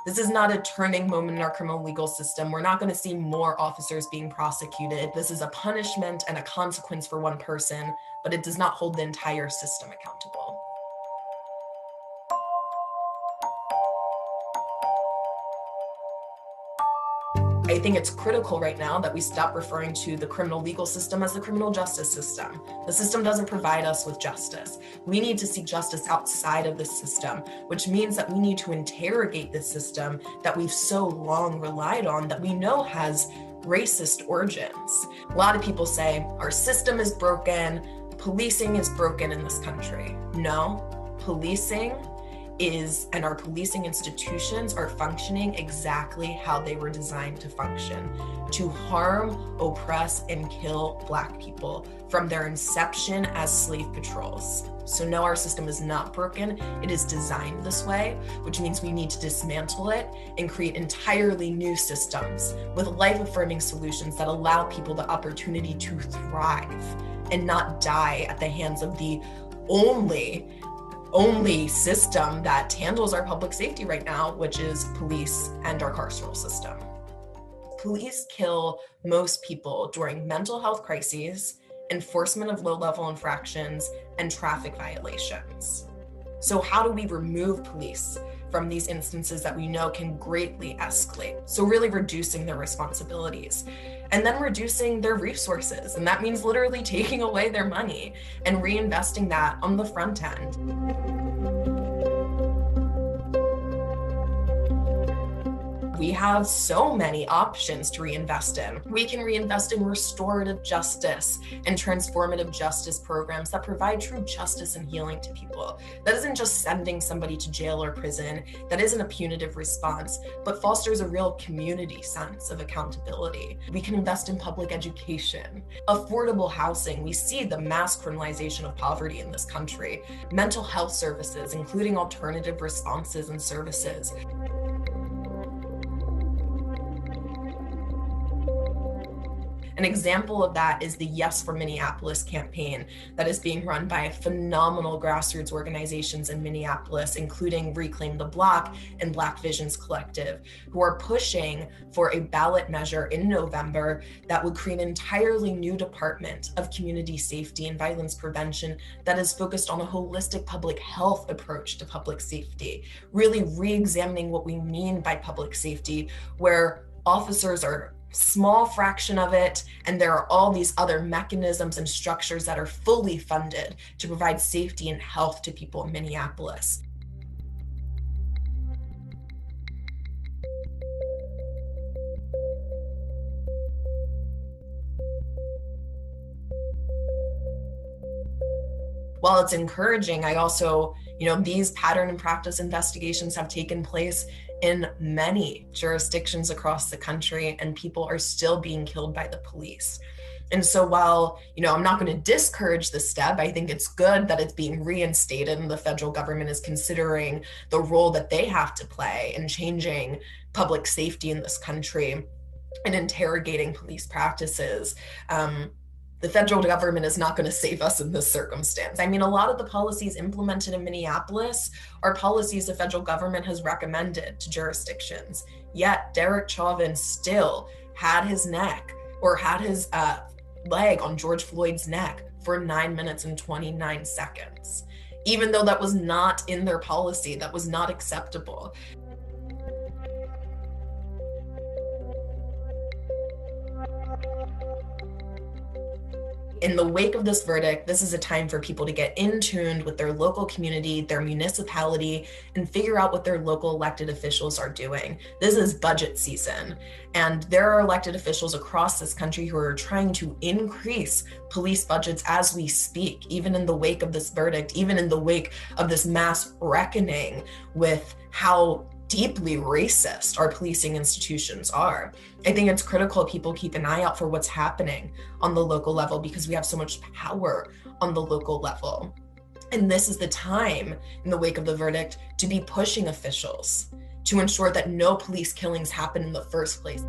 This is not a turning moment in our criminal legal system. We're not going to see more officers being prosecuted. This is a punishment and a consequence for one person, but it does not hold the entire system accountable. I think it's critical right now that we stop referring to the criminal legal system as the criminal justice system. The system doesn't provide us with justice. We need to seek justice outside of the system, which means that we need to interrogate the system that we've so long relied on, that we know has racist origins. A lot of people say our system is broken, policing is broken in this country. No, policing and our policing institutions are functioning exactly how they were designed to function, to harm, oppress, and kill Black people from their inception as slave patrols. So no, our system is not broken. It is designed this way, which means we need to dismantle it and create entirely new systems with life-affirming solutions that allow people the opportunity to thrive and not die at the hands of the only system that handles our public safety right now, which is police and our carceral system. Police kill most people during mental health crises, enforcement of low-level infractions, and traffic violations. So how do we remove police from these instances that we know can greatly escalate? So really reducing their responsibilities and then reducing their resources. And that means literally taking away their money and reinvesting that on the front end. We have so many options to reinvest in. We can reinvest in restorative justice and transformative justice programs that provide true justice and healing to people. That isn't just sending somebody to jail or prison. That isn't a punitive response, but fosters a real community sense of accountability. We can invest in public education, affordable housing. We see the mass criminalization of poverty in this country. Mental health services, including alternative responses and services. An example of that is the Yes for Minneapolis campaign that is being run by phenomenal grassroots organizations in Minneapolis, including Reclaim the Block and Black Visions Collective, who are pushing for a ballot measure in November that would create an entirely new department of community safety and violence prevention that is focused on a holistic public health approach to public safety, really re-examining what we mean by public safety, where officers are small fraction of it, and there are all these other mechanisms and structures that are fully funded to provide safety and health to people in Minneapolis. While it's encouraging, I also, these pattern and practice investigations have taken place in many jurisdictions across the country, and people are still being killed by the police. And so while, I'm not going to discourage this step, I think it's good that it's being reinstated and the federal government is considering the role that they have to play in changing public safety in this country and interrogating police practices. The federal government is not going to save us in this circumstance. I mean, a lot of the policies implemented in Minneapolis are policies the federal government has recommended to jurisdictions. Yet Derek Chauvin still had his neck, or had his leg on George Floyd's neck for 9 minutes and 29 seconds. Even though that was not in their policy, that was not acceptable. In the wake of this verdict, this is a time for people to get in tune with their local community, their municipality, and figure out what their local elected officials are doing. This is budget season, and there are elected officials across this country who are trying to increase police budgets as we speak, even in the wake of this verdict, even in the wake of this mass reckoning with how deeply racist our policing institutions are. I think it's critical people keep an eye out for what's happening on the local level, because we have so much power on the local level. And this is the time in the wake of the verdict to be pushing officials to ensure that no police killings happen in the first place.